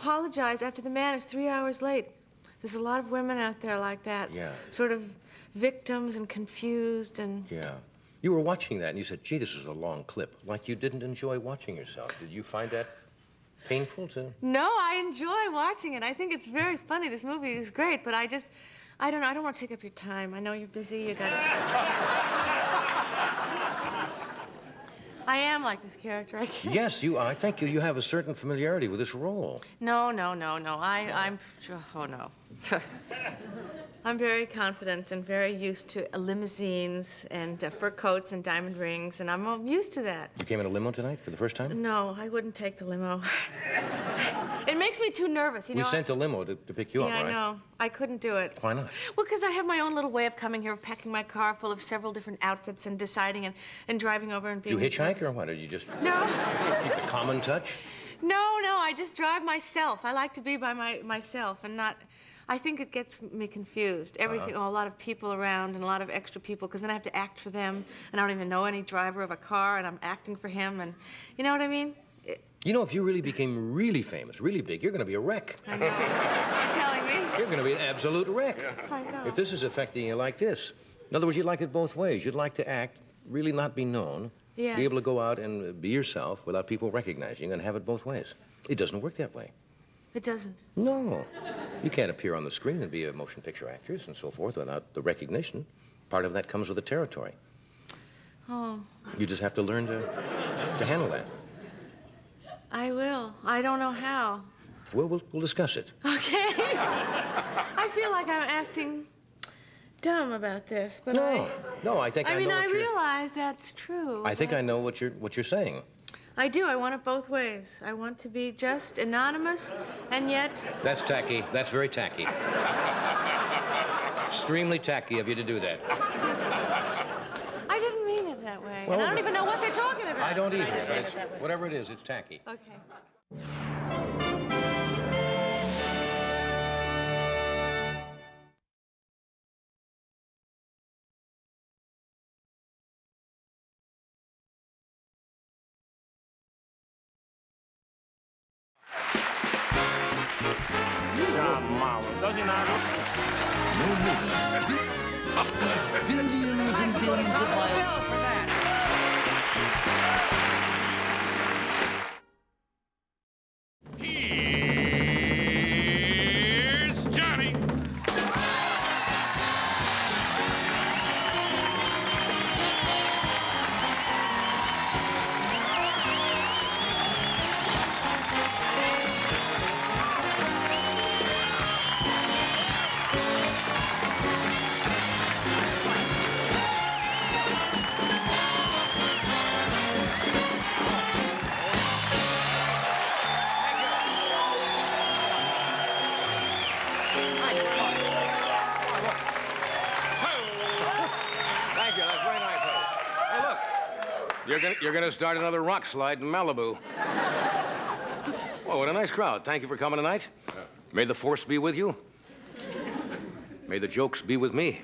apologize after the man is 3 hours late. There's a lot of women out there like that. Yeah. Sort of victims and confused and... Yeah. You were watching that and you said, gee, this is a long clip. Like you didn't enjoy watching yourself. Did you find that painful to... No, I enjoy watching it. I think it's very funny. This movie is great, but I don't know. I don't want to take up your time. I know you're busy. You got I am like this character, I guess. Yes, you are. I think you have a certain familiarity with this role. No. I'm... Oh, no. I'm very confident and very used to limousines and fur coats and diamond rings, and I'm used to that. You came in a limo tonight for the first time? No, I wouldn't take the limo. It makes me too nervous, you know. We sent a limo to pick you up, right? Yeah, I know. I couldn't do it. Why not? Well, because I have my own little way of coming here, of packing my car full of several different outfits and deciding and driving over and being... Did you hitchhike or what? Or did you just... No. Keep the common touch? No, I just drive myself. I like to be by myself and not... I think it gets me confused. Everything, a lot of people around and a lot of extra people, because then I have to act for them, and I don't even know any driver of a car, and I'm acting for him, and you know what I mean? You know, if you really became really famous, really big, you're going to be a wreck. I know. You're telling me? You're going to be an absolute wreck. Yeah. I know. If this is affecting you like this. In other words, you'd like it both ways. You'd like to act, really not be known, yes. Be able to go out and be yourself without people recognizing you, and have it both ways. It doesn't work that way. It doesn't? No. You can't appear on the screen and be a motion picture actress and so forth without the recognition. Part of that comes with the territory. Oh. You just have to learn to handle that. I will. I don't know how. Well, we'll discuss it. Okay. I feel like I'm acting dumb about this, but No, I think I know what you're... I realize that's true. I think I know what you're saying. I do. I want it both ways. I want to be just anonymous, and yet... That's tacky. That's very tacky. Extremely tacky of you to do that. I didn't mean it that way. Well, and I don't even know what they're talking about. I don't either. I didn't mean But it that way. whatever it is, it's tacky. Okay. Does he not? No movie. Billions and billions of miles. For that. Here's Johnny. Thank you. That's very nice of you. Hey, look. You're gonna start another rock slide in Malibu. Oh, what a nice crowd. Thank you for coming tonight. May the force be with you. May the jokes be with me.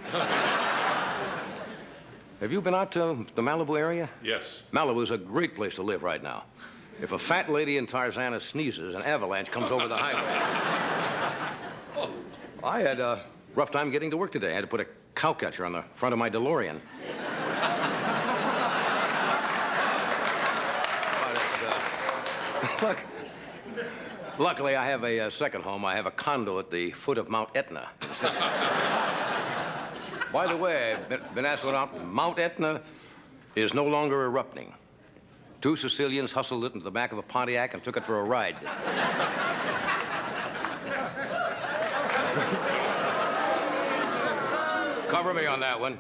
Have you been out to the Malibu area? Yes. Malibu's a great place to live right now. If a fat lady in Tarzana sneezes, an avalanche comes over the highway. I had a rough time getting to work today. I had to put a cowcatcher on the front of my DeLorean. But luckily, I have a second home. I have a condo at the foot of Mount Etna. By the way, I've been asked what Mount Etna is no longer erupting. 2 Sicilians hustled it into the back of a Pontiac and took it for a ride. Cover me on that one.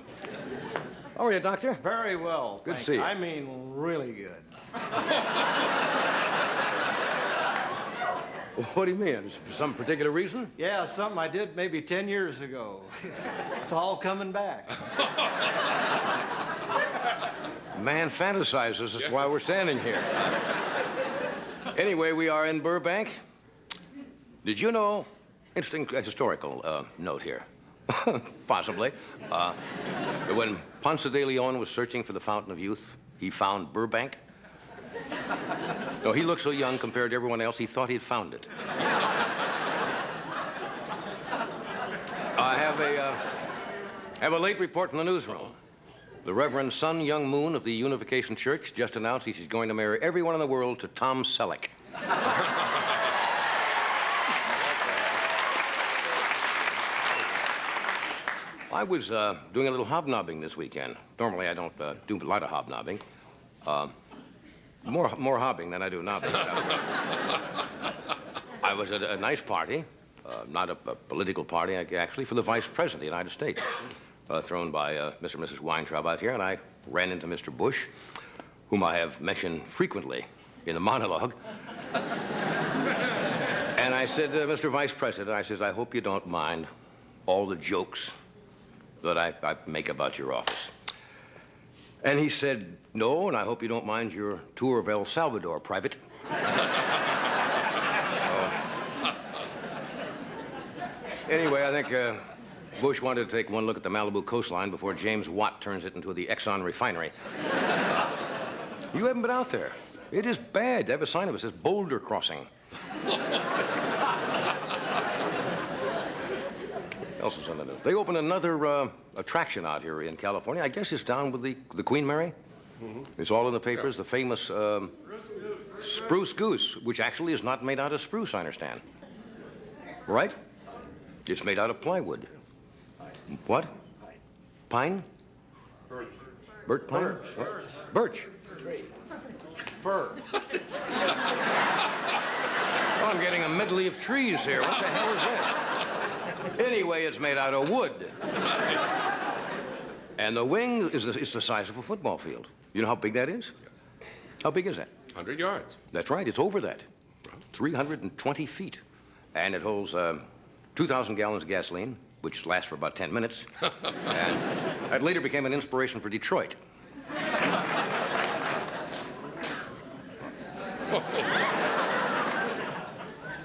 How are you, Doctor? Very well. Good to thank see you. I mean, really good. What do you mean? Is for some particular reason? Yeah, something I did maybe 10 years ago. It's all coming back. Man fantasizes. That's why we're standing here. Anyway, we are in Burbank. Did you know, interesting historical note here, possibly, that when Ponce de Leon was searching for the Fountain of Youth, he found Burbank? No, he looked so young compared to everyone else, he thought he'd found it. I have a late report from the newsroom. The Reverend Sun Young Moon of the Unification Church just announced he's going to marry everyone in the world to Tom Selleck. I was doing a little hobnobbing this weekend. Normally, I don't do a lot of hobnobbing. More hobbing than I do knobbing. I was at a nice party, not a political party, actually, for the Vice President of the United States, thrown by Mr. and Mrs. Weintraub out here, and I ran into Mr. Bush, whom I have mentioned frequently in the monologue. And I said, Mr. Vice President, I says, I hope you don't mind all the jokes that I make about your office. And he said, no, and I hope you don't mind your tour of El Salvador, Private. Anyway, I think Bush wanted to take one look at the Malibu coastline before James Watt turns it into the Exxon refinery. You haven't been out there. It is bad. They have a sign of it that says Boulder Crossing. Else is on the news. They opened another attraction out here in California. I guess it's down with the Queen Mary. Mm-hmm. It's all in the papers. Yeah. The famous spruce goose, which actually is not made out of spruce, I understand. Right? It's made out of plywood. What? Pine? Birch. Birch pine? Birch. Birch. Fir. Oh, I'm getting a medley of trees here. What the hell is that? Anyway, it's made out of wood. And the wing is the size of a football field. You know how big that is? Yes. How big is that? 100 yards. That's right. It's over that. 320 feet. And it holds 2,000 gallons of gasoline, which lasts for about 10 minutes. And that later became an inspiration for Detroit.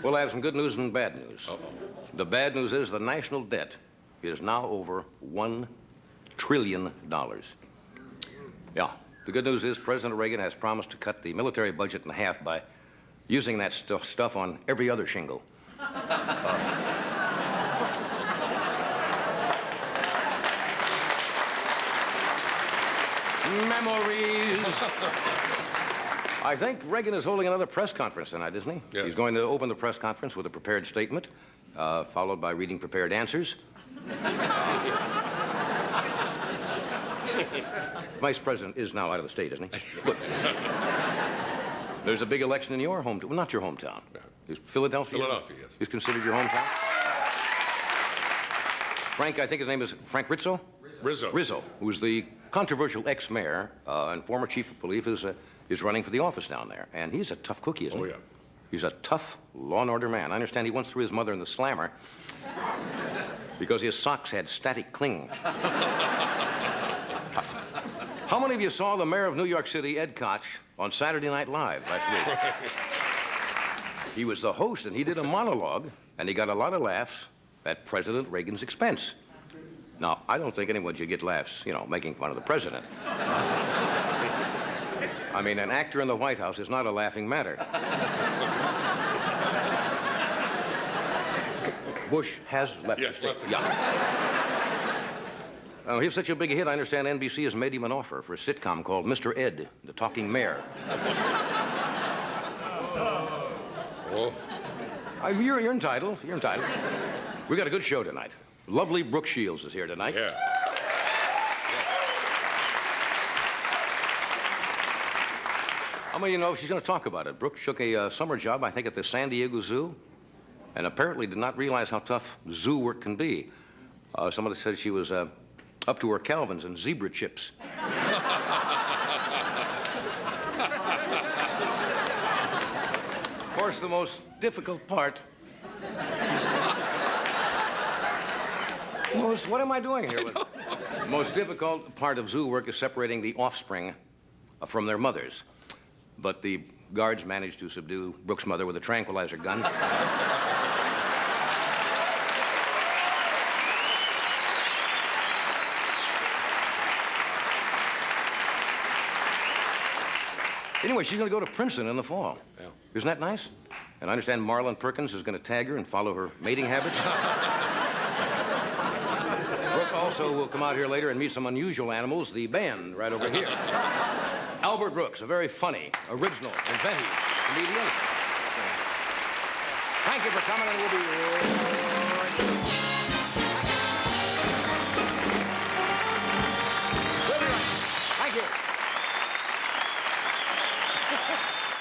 Well, I have some good news and bad news. Uh-oh. The bad news is the national debt is now over $1 trillion. Yeah. The good news is President Reagan has promised to cut the military budget in half by using that stuff on every other shingle. Memories. I think Reagan is holding another press conference tonight, isn't he? Yes. He's going to open the press conference with a prepared statement, followed by reading prepared answers. Vice President is now out of the state, isn't he? Good. There's a big election in your hometown. Well, not your hometown. Is Philadelphia? Philadelphia, yes. Is considered your hometown? Frank, I think his name is Frank Rizzo? Rizzo. Rizzo, who's the controversial ex-mayor and former chief of police, is running for the office down there. And he's a tough cookie, isn't he? Oh, yeah. He's a tough law and order man. I understand he once threw his mother in the slammer because his socks had static cling. Tough. How many of you saw the mayor of New York City, Ed Koch, on Saturday Night Live last week? He was the host, and he did a monologue, and he got a lot of laughs at President Reagan's expense. Now, I don't think anyone should get laughs, making fun of the president. I mean, an actor in the White House is not a laughing matter. Bush has left the state. Yeah. He was such a big hit, I understand NBC has made him an offer for a sitcom called Mr. Ed, the Talking Mayor. Oh. You're entitled. You're entitled. We got a good show tonight. Lovely Brooke Shields is here tonight. Yeah. How many of you know she's going to talk about it? Brooke took a summer job, I think, at the San Diego Zoo, and apparently did not realize how tough zoo work can be. Somebody said she was up to her Calvins and zebra chips. Of course, the most difficult part... What am I doing here? The most difficult part of zoo work is separating the offspring from their mothers. But the guards managed to subdue Brooke's mother with a tranquilizer gun. Anyway, she's going to go to Princeton in the fall. Yeah. Isn't that nice? And I understand Marlon Perkins is going to tag her and follow her mating habits. also will come out here later and meet some unusual animals, the band right over here. Albert Brooks, a very funny, original, inventive comedian. Thank you for coming, and we'll be right back. We'll be right back. Thank you.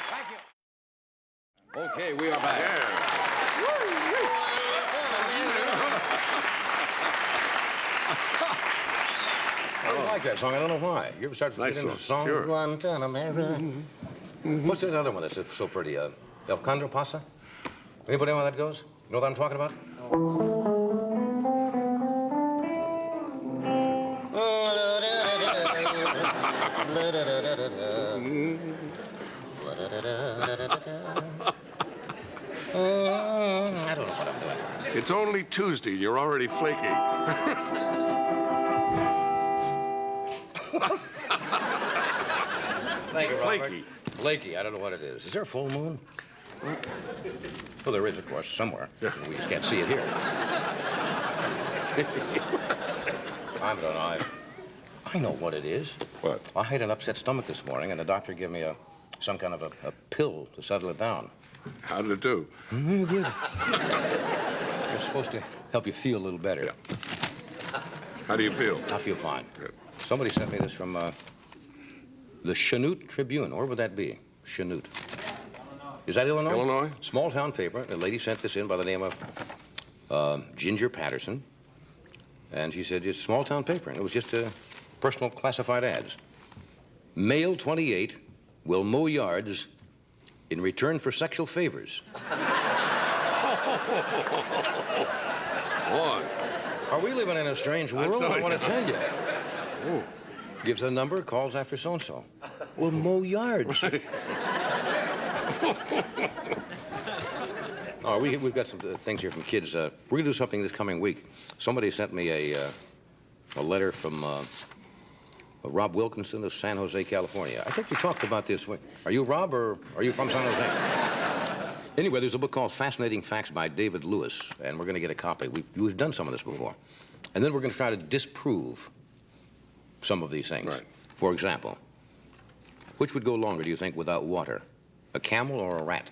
Thank you. Okay, we are back. I like that song. I don't know why. You ever start forgetting the song? Sure. Guantanamera. What's that other one that's so pretty? El Condor Pasa? Anybody know how that goes? You know what I'm talking about? I don't know what I'm doing. It's only Tuesday. You're already flaky. Thank you, Robert. Flaky. Flaky. I don't know what it is. Is there a full moon? Well, there is, of course, somewhere. We just can't see it here. I don't know. I know what it is. What? I had an upset stomach this morning, and the doctor gave me some kind of a pill to settle it down. How did it do? Good. It's supposed to help you feel a little better. Yeah. How do you feel? I feel fine. Good. Somebody sent me this from the Chanute Tribune. Where would that be? Chanute. Is that Illinois? Illinois. Small town paper. A lady sent this in by the name of Ginger Patterson. And she said it's small town paper. And it was just personal classified ads. Male 28 will mow yards in return for sexual favors. Boy. Are we living in a strange world? sorry. I want to tell you. Oh. Gives a number, calls after so-and-so. We'll mow yards. Oh, we've got some things here from kids. We're going to do something this coming week. Somebody sent me a letter from Rob Wilkinson of San Jose, California. I think we talked about this. Are you Rob, or are you from San Jose? Anyway, there's a book called Fascinating Facts by David Lewis, and we're going to get a copy. We've done some of this before. And then we're going to try to disprove some of these things. Right. For example, which would go longer, do you think, without water? A camel or a rat?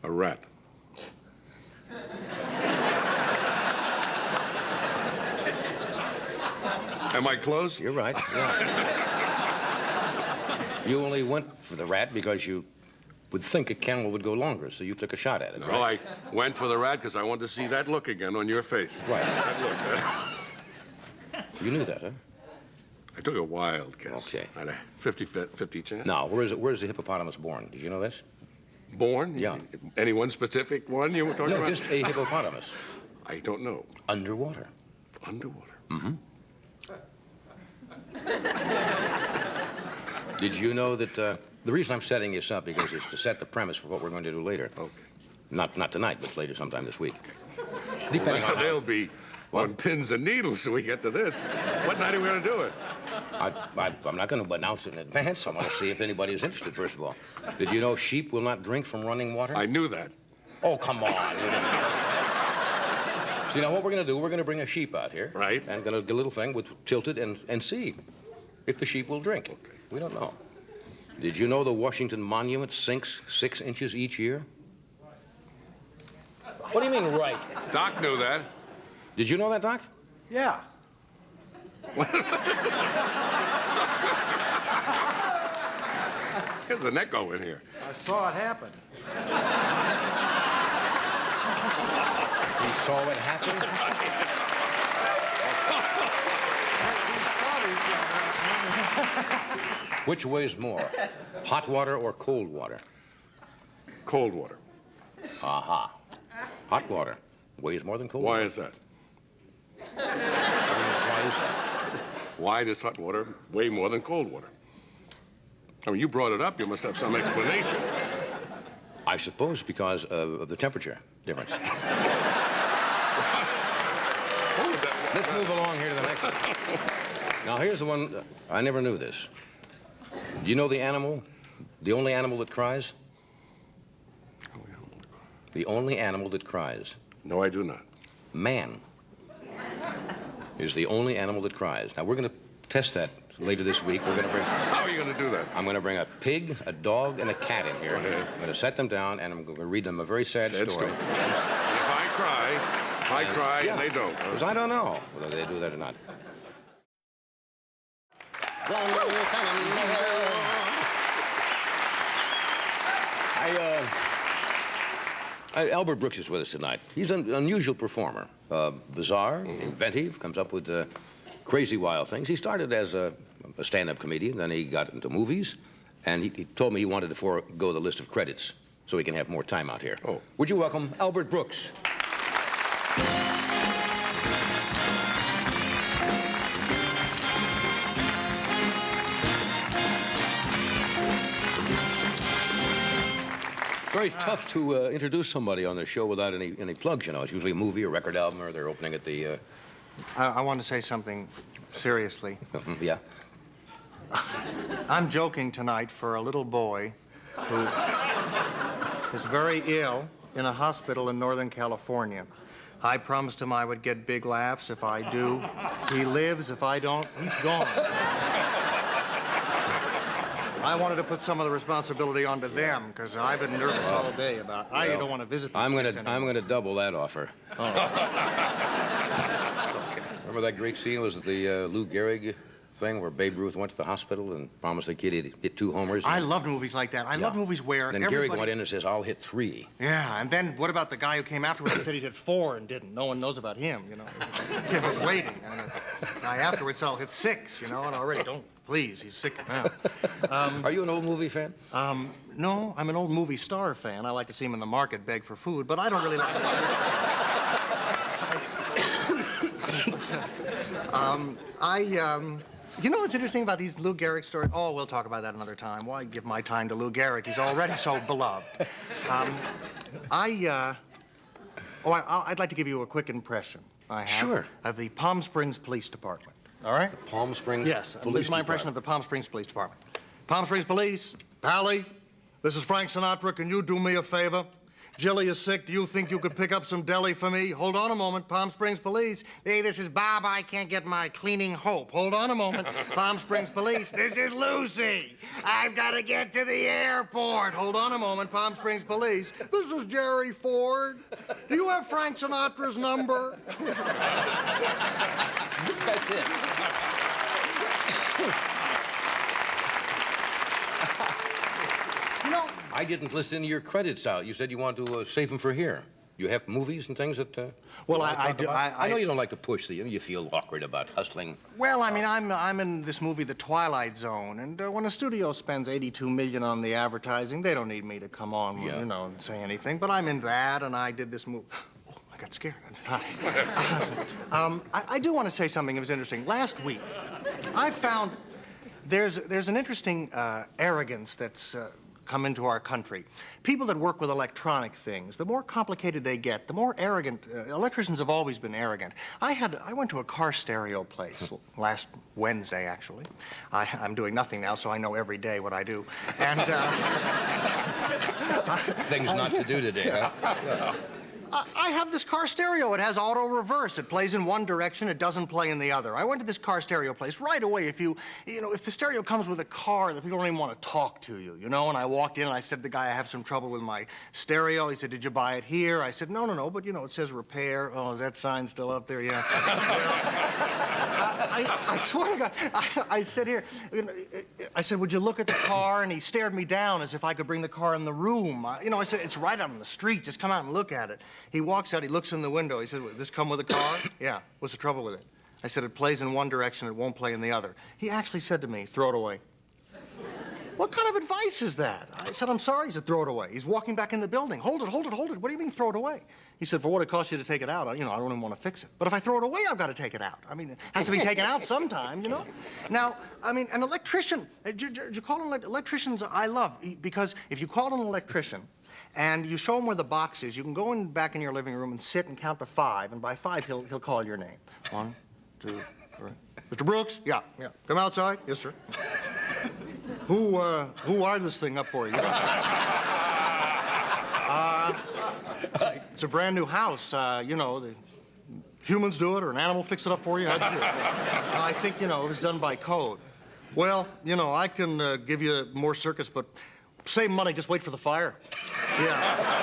A rat. Am I close? You're right, yeah. You only went for the rat because you would think a camel would go longer, so you took a shot at it, No, right? I went for the rat because I wanted to see that look again on your face. Right. That look. You knew that, huh? I took a wild guess. Okay. I had a 50 chance. Now, where is the hippopotamus born? Did you know this? Born? Yeah. Any one specific one you were talking No, about? just a hippopotamus. I don't know. Underwater. Underwater. Did you know that, the reason I'm setting this up because it's to set the premise for what we're going to do later. Okay. Not tonight, but later sometime this week. Depending on They'll be on pins and needles till we get to this. What night are we going to do it? I'm not going to announce it in advance. I want to see if anybody is interested, first of all. Did you know sheep will not drink from running water? I knew that. Oh, come on. You didn't know. See, now what we're going to do, we're going to bring a sheep out here. Right. And going to get a little thing with tilted and see if the sheep will drink. Okay. We don't know. Did you know the Washington Monument sinks 6 inches each year? What do you mean, right? Doc knew that. Did you know that, Doc? Yeah. There's an echo in here. I saw it happen. He saw it happen? Which weighs more, hot water or cold water? Cold water. Aha. Hot water weighs more than cold Why water. is that? Why is that? Why does hot water weigh more than cold water? I mean, you brought it up. You must have some explanation. I suppose because of the temperature difference. Let's move along here to the next one. Now, here's the one. I never knew this. Do you know the animal, the only animal that cries? The only animal that cries. No, I do not. Man. is the only animal that cries. Now, we're going to test that later this week. We're going to bring... How are you going to do that? I'm going to bring a pig, a dog, and a cat in here. Okay. I'm going to set them down, and I'm going to read them a very sad story. And if I cry, and they don't. Huh? Because I don't know whether they do that or not. Albert Brooks is with us tonight. He's an unusual performer. Bizarre, inventive, comes up with crazy, wild things. He started as a stand-up comedian, then he got into movies, and he told me he wanted to forego the list of credits so he can have more time out here. Oh. Would you welcome Albert Brooks? Very tough to introduce somebody on the show without any plugs, you know. It's usually a movie, a record album, or they're opening at the... I want to say something seriously. Yeah. I'm joking tonight for a little boy who is very ill in a hospital in Northern California. I promised him I would get big laughs. If I do, he lives. If I don't, he's gone. I wanted to put some of the responsibility onto them because I've been nervous all day about. I don't want to visit. I'm gonna double that offer. Oh. Remember that great scene was the Lou Gehrig thing where Babe Ruth went to the hospital and promised the kid he'd hit 2 homers. I love movies like that. I love movies where and then Gehrig went in and says, "I'll hit 3." Yeah, and then what about the guy who came afterwards and said he did 4 and didn't? No one knows about him, you know. The kid was waiting. And the guy afterwards said, "I'll hit 6," you know, and already don't. Please, he's sick now. Are you an old movie fan? No, I'm an old movie star fan. I like to see him in the market beg for food, but I don't really like you know what's interesting about these Lou Gehrig stories? Oh, we'll talk about that another time. Why give my time to Lou Gehrig? He's already so beloved. I'd like to give you a quick impression I have Sure. of the Palm Springs Police Department. All right? Palm Springs Yes, Police this is my impression of the Palm Springs Police Department. Palm Springs Police, Pally, this is Frank Sinatra. Can you do me a favor? Jilly is sick. Do you think you could pick up some deli for me? Hold on a moment. Palm Springs Police. Hey, this is Bob. I can't get my cleaning hope. Hold on a moment. Palm Springs Police. This is Lucy. I've got to get to the airport. Hold on a moment. Palm Springs Police. This is Jerry Ford. Do you have Frank Sinatra's number? That's it. You know, I didn't list any of your credits out. You said you wanted to save them for here. You have movies and things that. Well, you wanna I talk do. about? I know you don't like to push the. You feel awkward about hustling. Well, I mean, I'm in this movie, The Twilight Zone, and when a studio spends $82 million on the advertising, they don't need me to come on, Yeah. you know, and say anything. But I'm in that, and I did this movie. Oh, I got scared. I do want to say something that was interesting. Last week, I found there's an interesting arrogance that's come into our country. People that work with electronic things, the more complicated they get, the more arrogant. Electricians have always been arrogant. I went to a car stereo place last Wednesday, actually. I'm doing nothing now, so I know every day what I do. And Things not to do today, huh? I have this car stereo. It has auto reverse. It plays in one direction. It doesn't play in the other. I went to this car stereo place right away. If the stereo comes with a car, the people don't even want to talk to you, you know? And I walked in and I said to the guy, I have some trouble with my stereo. He said, did you buy it here? I said, no, but it says repair. Oh, is that sign still up there? Yeah. I swear to God, I said here, I said, would you look at the car? And he stared me down as if I could bring the car in the room. I said, it's right out on the street. Just come out and look at it. He walks out, he looks in the window. He says, this come with a car? Yeah. What's the trouble with it? I said, it plays in one direction, it won't play in the other. He actually said to me, throw it away. What kind of advice is that? I said, I'm sorry. He said, throw it away. He's walking back in the building. Hold it. What do you mean throw it away? He said, for what it costs you to take it out, I don't even want to fix it. But if I throw it away, I've got to take it out. I mean, it has to be taken out sometime, Now, an electrician, you call electricians I love, because if you call an electrician, and you show him where the box is, you can go back in your living room and sit and count to 5, and by 5, he'll call your name. 1, 2, 3. Mr. Brooks? Yeah. Come outside? Yes, sir. Who wired this thing up for you? It's a brand new house, the humans do it or an animal fix it up for you? How'd you do it? I think, it was done by code. Well, I can give you more circus, but save money, just wait for the fire. Yeah.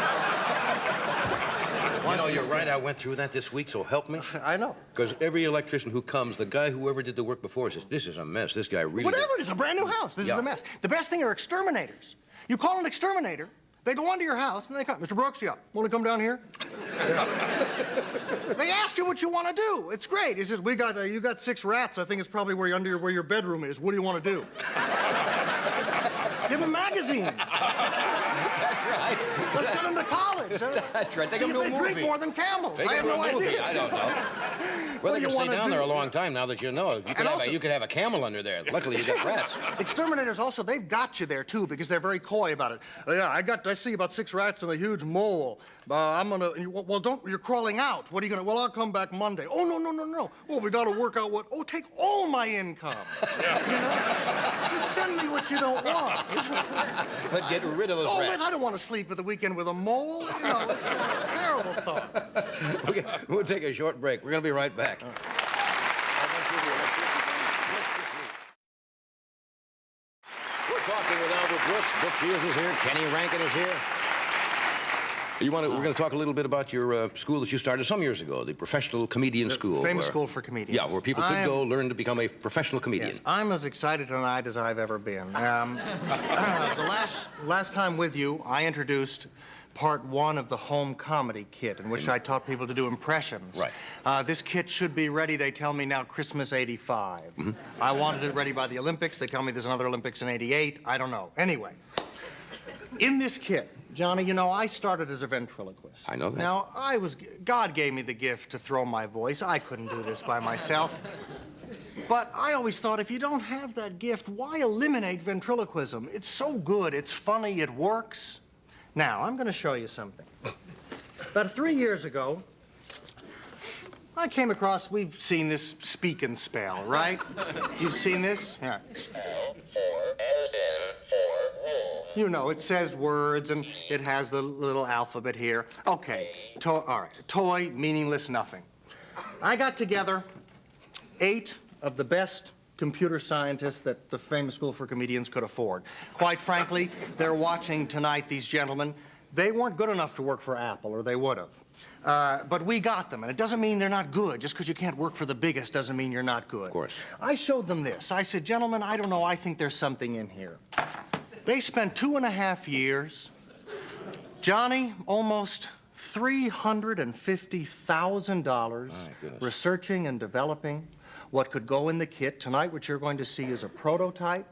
You're right. I went through that this week, so help me. I know. Because every electrician who comes, the guy whoever did the work before says, this is a mess. This guy really... Whatever it is, a brand new house. This is a mess. The best thing are exterminators. You call an exterminator, they go onto your house, and they come, Mr. Brooks, yeah, want to come down here? They ask you what you want to do. It's great. He says, you got 6 rats. I think it's probably where your bedroom is. What do you want to do? Give them magazines. That's right. Let's send them to college. That's right. Take See them if to a they movie. drink more than camels. Take I have them to no a movie. idea. I don't know. Well, they you can stay wanna down do? there a long time now that you know. You could have a camel under there. Luckily, you got rats. Exterminators also, they've got you there, too, because they're very coy about it. I see about 6 rats and a huge mole. You're crawling out. What are you gonna, I'll come back Monday. Oh, no. Well, we gotta work out take all my income. Just send me what you don't want. But get rid of those rats. I don't want to sleep at the weekend with a mole. It's a terrible thought. Okay, we'll take a short break. We're gonna be right back. We're talking with Albert Brooks. Brooks Shields is here. Kenny Rankin is here. We're going to talk a little bit about your school that you started some years ago, the Professional Comedian School. Famous school for comedians. Yeah, where people could go learn to become a professional comedian. Yes, I'm as excited tonight as I've ever been. The last time with you, I introduced part 1 of the home comedy kit, in which I taught people to do impressions. Right. This kit should be ready, they tell me now, Christmas '85. I wanted it ready by the Olympics. They tell me there's another Olympics in '88. I don't know. Anyway, in this kit, Johnny, I started as a ventriloquist. I know that. Now, God gave me the gift to throw my voice. I couldn't do this by myself. But I always thought, if you don't have that gift, why eliminate ventriloquism? It's so good, it's funny, it works. Now, I'm going to show you something. About 3 years ago, I came across, we've seen this speak and spell, right? You've seen this? Yeah. It says words, and it has the little alphabet here. Okay, all right, toy, meaningless, nothing. I got together 8 of the best computer scientists that the Famous School for Comedians could afford. Quite frankly, they're watching tonight, these gentlemen. They weren't good enough to work for Apple, or they would have. But we got them, and it doesn't mean they're not good. Just because you can't work for the biggest doesn't mean you're not good. Of course. I showed them this. I said, gentlemen, I don't know, I think there's something in here. They spent 2.5 years, Johnny, almost $350,000 researching and developing what could go in the kit. Tonight, what you're going to see is a prototype.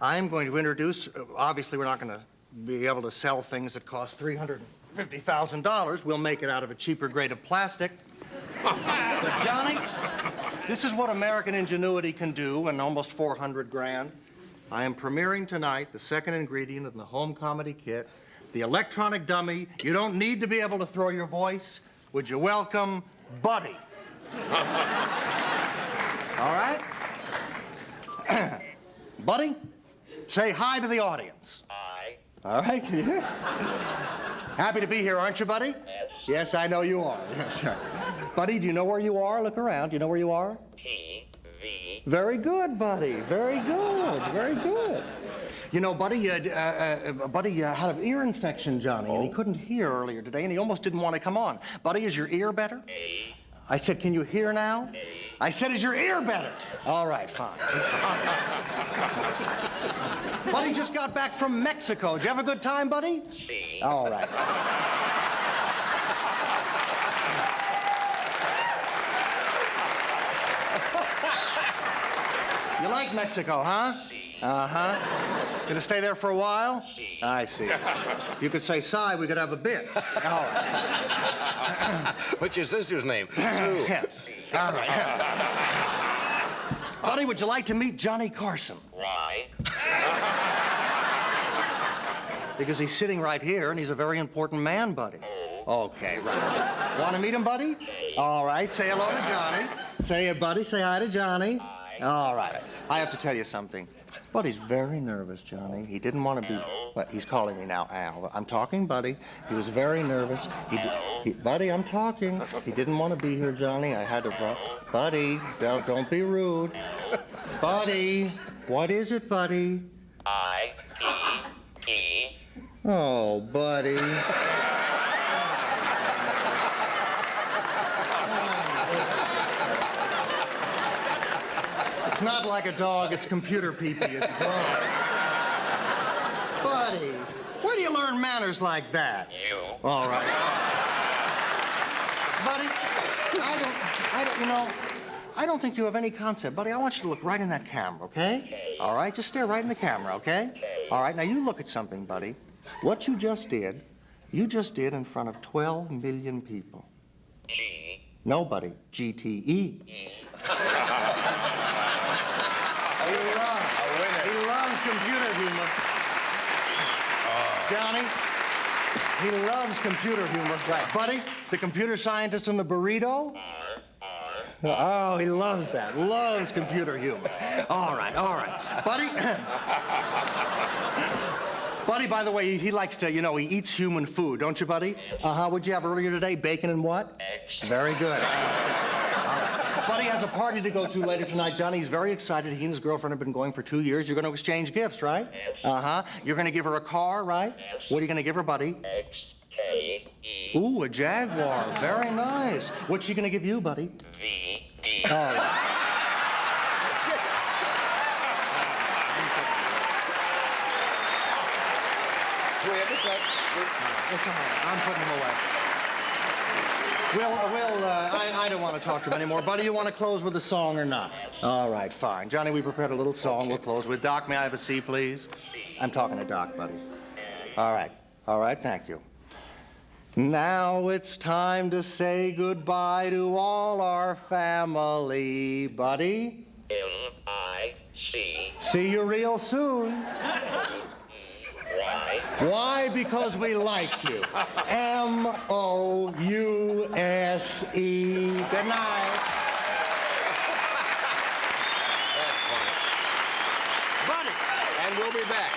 I'm going to introduce, obviously, we're not going to be able to sell things that cost $350,000. We'll make it out of a cheaper grade of plastic. But, Johnny, this is what American ingenuity can do in almost 400 grand. I am premiering tonight the second ingredient in the home comedy kit, the electronic dummy. You don't need to be able to throw your voice. Would you welcome Buddy? All right? Buddy, say hi to the audience. Hi. All right, can you hear? Happy to be here, aren't you, Buddy? Yes. Yes, I know you are. Yes, sir. Buddy, do you know where you are? Look around. Do you know where you are? TV. Very good, Buddy. Very good. Very good. Buddy, Buddy had an ear infection, Johnny, and he couldn't hear earlier today, and he almost didn't want to come on. Buddy, is your ear better? I said, can you hear now? I said, is your ear better? All right, fine. Buddy just got back from Mexico. Did you have a good time, Buddy? All right. You like Mexico, huh? Uh-huh. Gonna stay there for a while? I see. If you could say sigh, we could have a bit. All right. What's your sister's name? Sue. All right. Buddy, would you like to meet Johnny Carson? Right. Because he's sitting right here, and he's a very important man, Buddy. Okay, right. Want to meet him, Buddy? All right, say hello to Johnny. Say it, Buddy. Say hi to Johnny. Hi. All right. I have to tell you something. Buddy's very nervous, Johnny. He didn't want to be... Well, he's calling me now, Al. I'm talking, Buddy. He was very nervous. Buddy, I'm talking. He didn't want to be here, Johnny. I had to... Buddy, don't be rude. Buddy, what is it, Buddy? I-P-P. Oh, Buddy. It's not like a dog, it's computer pee-pee. It's wrong. Buddy, where do you learn manners like that? You. All right. Buddy, I don't think you have any concept. Buddy, I want you to look right in that camera, okay? All right, just stare right in the camera, okay? All right, now you look at something, buddy. What you just did in front of 12 million people. G. No, buddy, GTE. He loves computer humor. Johnny, he loves computer humor. Right. Buddy, the computer scientist in the burrito? Oh, he loves that. Loves computer humor. All right. Buddy, Buddy, by the way, he likes to, he eats human food, don't you, Buddy? Uh-huh. What'd you have earlier today? Bacon and what? Eggs. Very good. Buddy has a party to go to later tonight, Johnny. He's very excited. He and his girlfriend have been going for 2 years. You're going to exchange gifts, right? Yes. Uh-huh. You're going to give her a car, right? Yes. What are you going to give her, buddy? XKE. Ooh, a Jaguar. Very nice. What's she going to give you, buddy? VD. Oh. It's all right. I'm putting him away. I don't want to talk to him anymore. Buddy, you want to close with a song or not? All right, fine. Johnny, we prepared a little song we'll close with. Doc, may I have a C, please? I'm talking to Doc, buddy. All right, thank you. Now it's time to say goodbye to all our family, buddy. M-I-C. See you real soon. Why? Because we like you. M-O-U-S-E. Good night. That's funny. Buddy. And we'll be back.